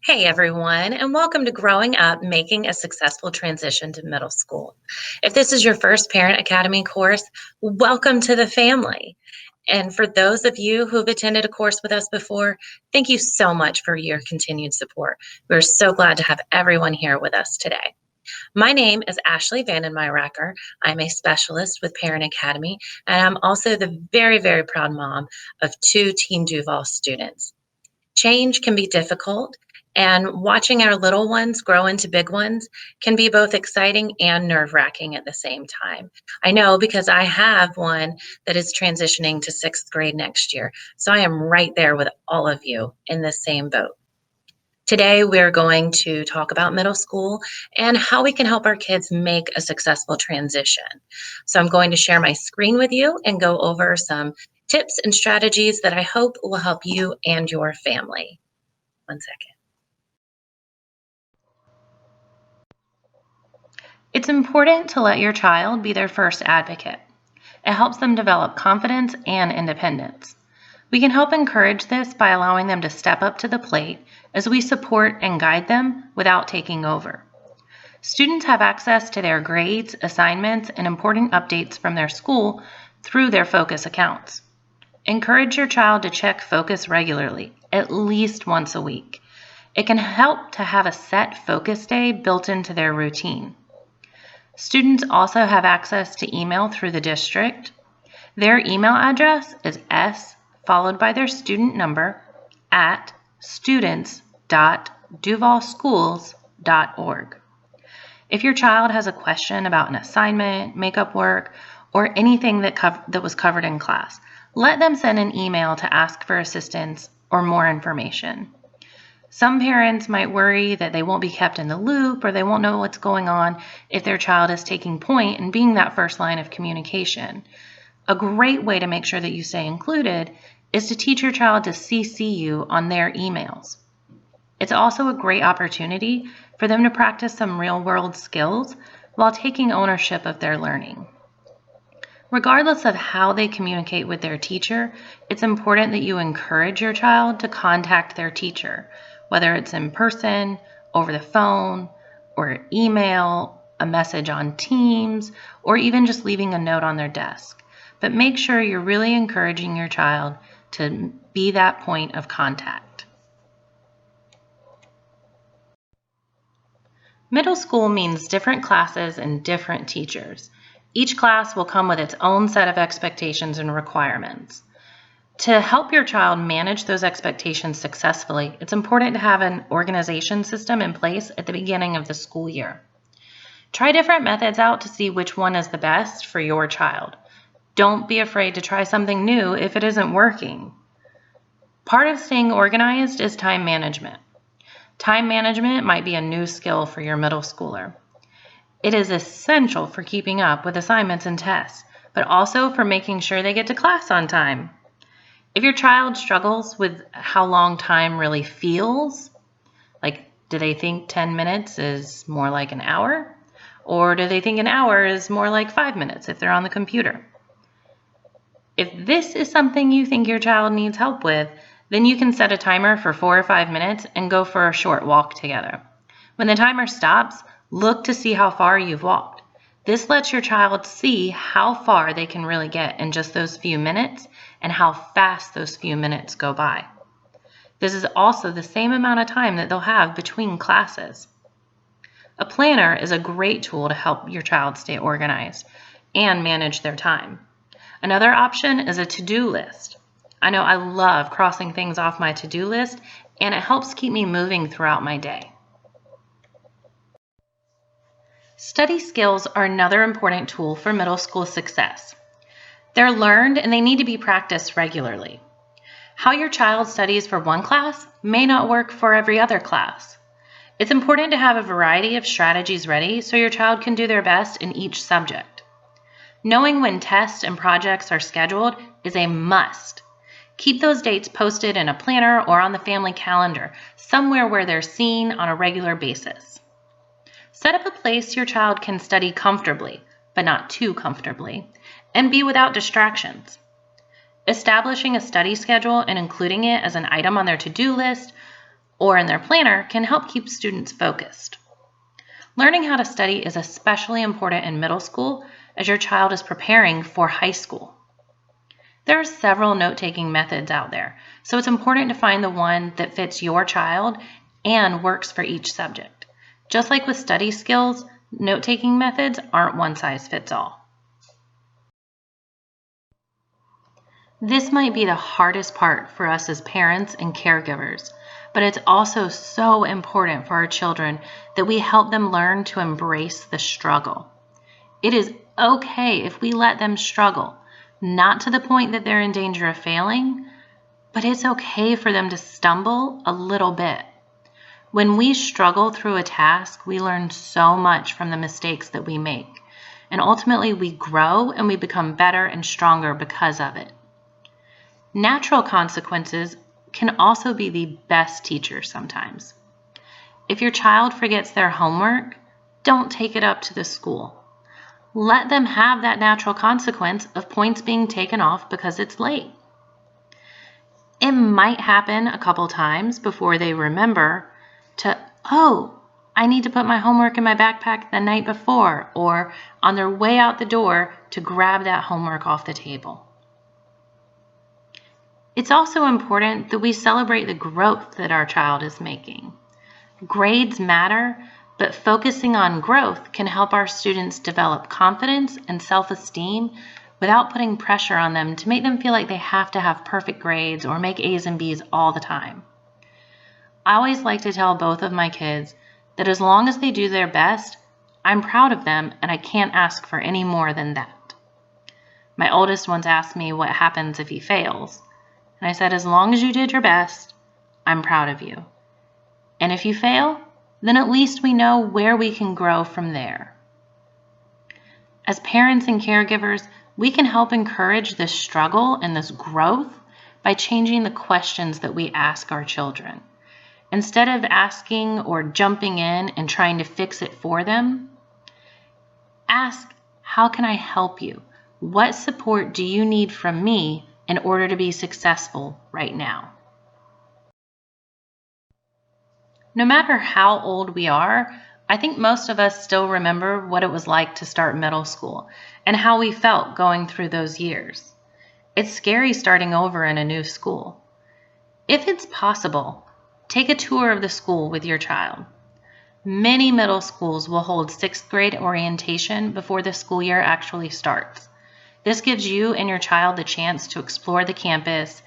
Hey everyone, and welcome to Growing Up Making a Successful Transition to Middle School. If this is your first Parent Academy course, welcome to the family. And for those of you who've attended a course with us before, thank you so much for your continued support. We're so glad to have everyone here with us today. My name is Ashley Vandenmyracker. I'm a specialist with Parent Academy, and I'm also the very, very proud mom of two Team Duval students. Change can be difficult, and watching our little ones grow into big ones can be both exciting and nerve wracking at the same time. I know because I have one that is transitioning to sixth grade next year. So I am right there with all of you in the same boat. Today, we're going to talk about middle school and how we can help our kids make a successful transition. So I'm going to share my screen with you and go over some tips and strategies that I hope will help you and your family. One second. It's important to let your child be their first advocate. It helps them develop confidence and independence. We can help encourage this by allowing them to step up to the plate as we support and guide them without taking over. Students have access to their grades, assignments, and important updates from their school through their Focus accounts. Encourage your child to check Focus regularly, at least once a week. It can help to have a set Focus day built into their routine. Students also have access to email through the district. Their email address is s followed by their student number at students.duvalschools.org. If your child has a question about an assignment, makeup work, or anything that was covered in class, let them send an email to ask for assistance or more information. Some parents might worry that they won't be kept in the loop or they won't know what's going on if their child is taking point and being that first line of communication. A great way to make sure that you stay included is to teach your child to CC you on their emails. It's also a great opportunity for them to practice some real-world skills while taking ownership of their learning. Regardless of how they communicate with their teacher, it's important that you encourage your child to contact their teacher, whether it's in person, over the phone, or email, a message on Teams, or even just leaving a note on their desk. But make sure you're really encouraging your child to be that point of contact. Middle school means different classes and different teachers. Each class will come with its own set of expectations and requirements. To help your child manage those expectations successfully, it's important to have an organization system in place at the beginning of the school year. Try different methods out to see which one is the best for your child. Don't be afraid to try something new if it isn't working. Part of staying organized is time management. Time management might be a new skill for your middle schooler. It is essential for keeping up with assignments and tests, but also for making sure they get to class on time. If your child struggles with how long time really feels, like do they think 10 minutes is more like an hour? Or do they think an hour is more like 5 minutes if they're on the computer? If this is something you think your child needs help with, then you can set a timer for 4 or 5 minutes and go for a short walk together. When the timer stops, look to see how far you've walked. This lets your child see how far they can really get in just those few minutes and how fast those few minutes go by. This is also the same amount of time that they'll have between classes. A planner is a great tool to help your child stay organized and manage their time. Another option is a to-do list. I know I love crossing things off my to-do list, and it helps keep me moving throughout my day. Study skills are another important tool for middle school success. They're learned and they need to be practiced regularly. How your child studies for one class may not work for every other class. It's important to have a variety of strategies ready so your child can do their best in each subject. Knowing when tests and projects are scheduled is a must. Keep those dates posted in a planner or on the family calendar, somewhere where they're seen on a regular basis. Set up a place your child can study comfortably, but not too comfortably, and be without distractions. Establishing a study schedule and including it as an item on their to-do list or in their planner can help keep students focused. Learning how to study is especially important in middle school as your child is preparing for high school. There are several note-taking methods out there, so it's important to find the one that fits your child and works for each subject. Just like with study skills, note-taking methods aren't one size fits all. This might be the hardest part for us as parents and caregivers, but it's also so important for our children that we help them learn to embrace the struggle. It is okay if we let them struggle, not to the point that they're in danger of failing, but it's okay for them to stumble a little bit. When we struggle through a task, we learn so much from the mistakes that we make, and ultimately we grow and we become better and stronger because of it. Natural consequences can also be the best teachers sometimes. If your child forgets their homework, don't take it up to the school. Let them have that natural consequence of points being taken off because it's late. It might happen a couple times before they remember I need to put my homework in my backpack the night before, or on their way out the door to grab that homework off the table. It's also important that we celebrate the growth that our child is making. Grades matter, but focusing on growth can help our students develop confidence and self-esteem without putting pressure on them to make them feel like they have to have perfect grades or make A's and B's all the time. I always like to tell both of my kids that as long as they do their best, I'm proud of them and I can't ask for any more than that. My oldest once asked me what happens if he fails. And I said, as long as you did your best, I'm proud of you. And if you fail, then at least we know where we can grow from there. As parents and caregivers, we can help encourage this struggle and this growth by changing the questions that we ask our children. Instead of asking or jumping in and trying to fix it for them, ask, how can I help you? What support do you need from me in order to be successful right now? No matter how old we are, I think most of us still remember what it was like to start middle school and how we felt going through those years. It's scary starting over in a new school. If it's possible, take a tour of the school with your child. Many middle schools will hold 6th grade orientation before the school year actually starts. This gives you and your child the chance to explore the campus,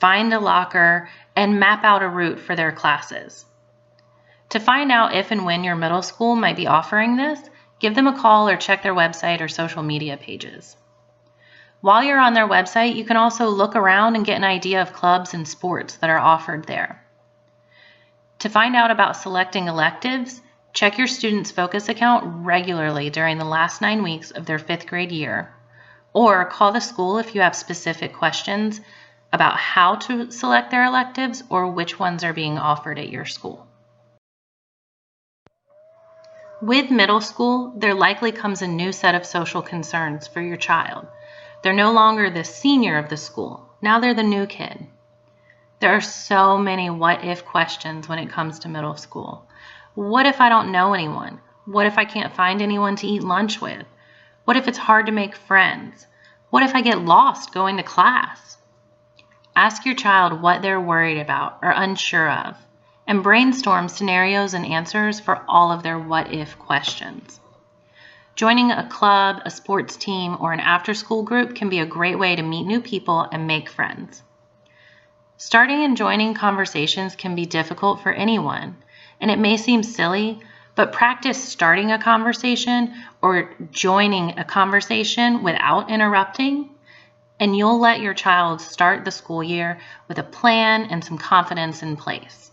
find a locker, and map out a route for their classes. To find out if and when your middle school might be offering this, give them a call or check their website or social media pages. While you're on their website, you can also look around and get an idea of clubs and sports that are offered there. To find out about selecting electives, check your student's Focus account regularly during the last 9 weeks of their 5th grade year, or call the school if you have specific questions about how to select their electives or which ones are being offered at your school. With middle school, there likely comes a new set of social concerns for your child. They're no longer the senior of the school. Now they're the new kid. There are so many what-if questions when it comes to middle school. What if I don't know anyone? What if I can't find anyone to eat lunch with? What if it's hard to make friends? What if I get lost going to class? Ask your child what they're worried about or unsure of, and brainstorm scenarios and answers for all of their what-if questions. Joining a club, a sports team, or an after-school group can be a great way to meet new people and make friends. Starting and joining conversations can be difficult for anyone, and it may seem silly, but practice starting a conversation or joining a conversation without interrupting, and you'll let your child start the school year with a plan and some confidence in place.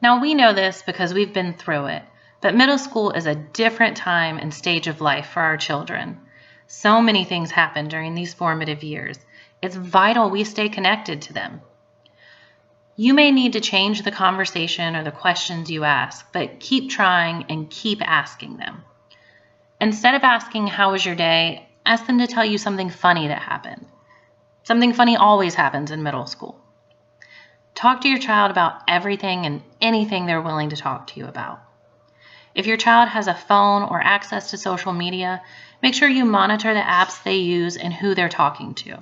Now, we know this because we've been through it, but middle school is a different time and stage of life for our children. So many things happen during these formative years. It's vital we stay connected to them. You may need to change the conversation or the questions you ask, but keep trying and keep asking them. Instead of asking, "How was your day?" ask them to tell you something funny that happened. Something funny always happens in middle school. Talk to your child about everything and anything they're willing to talk to you about. If your child has a phone or access to social media, make sure you monitor the apps they use and who they're talking to.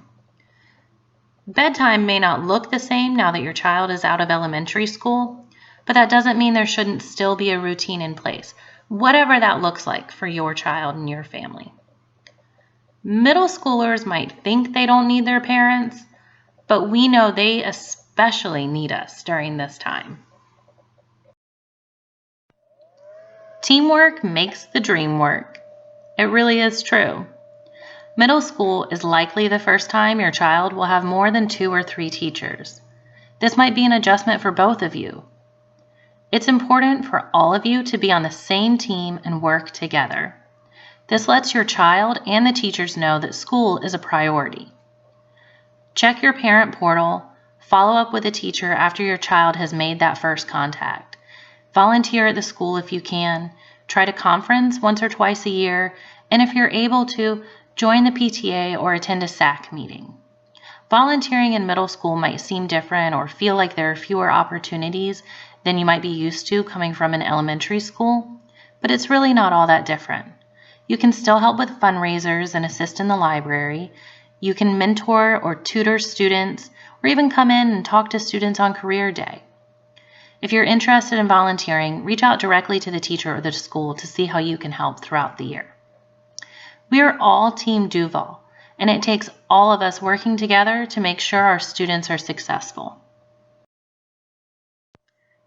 Bedtime may not look the same now that your child is out of elementary school, but that doesn't mean there shouldn't still be a routine in place, whatever that looks like for your child and your family. Middle schoolers might think they don't need their parents, but we know they especially need us during this time. Teamwork makes the dream work. It really is true. Middle school is likely the first time your child will have more than 2 or 3 teachers. This might be an adjustment for both of you. It's important for all of you to be on the same team and work together. This lets your child and the teachers know that school is a priority. Check your parent portal, follow up with a teacher after your child has made that first contact. Volunteer at the school if you can, try to conference once or twice a year, and if you're able to, join the PTA or attend a SAC meeting. Volunteering in middle school might seem different or feel like there are fewer opportunities than you might be used to coming from an elementary school, but it's really not all that different. You can still help with fundraisers and assist in the library. You can mentor or tutor students, or even come in and talk to students on career day. If you're interested in volunteering, reach out directly to the teacher or the school to see how you can help throughout the year. We are all Team Duval, and it takes all of us working together to make sure our students are successful.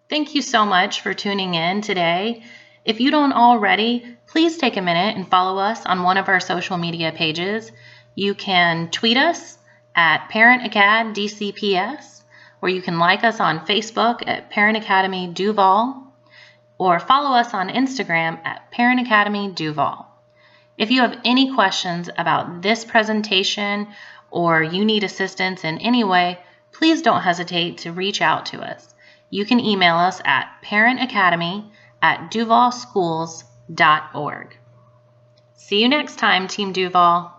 Thank you so much for tuning in today. If you don't already, please take a minute and follow us on one of our social media pages. You can tweet us at ParentAcadDCPS, or you can like us on Facebook at Parent Academy Duval, or follow us on Instagram at Parent Academy Duval. If you have any questions about this presentation or you need assistance in any way, please don't hesitate to reach out to us. You can email us at parentacademy@duvalschools.org. See you next time, Team Duval.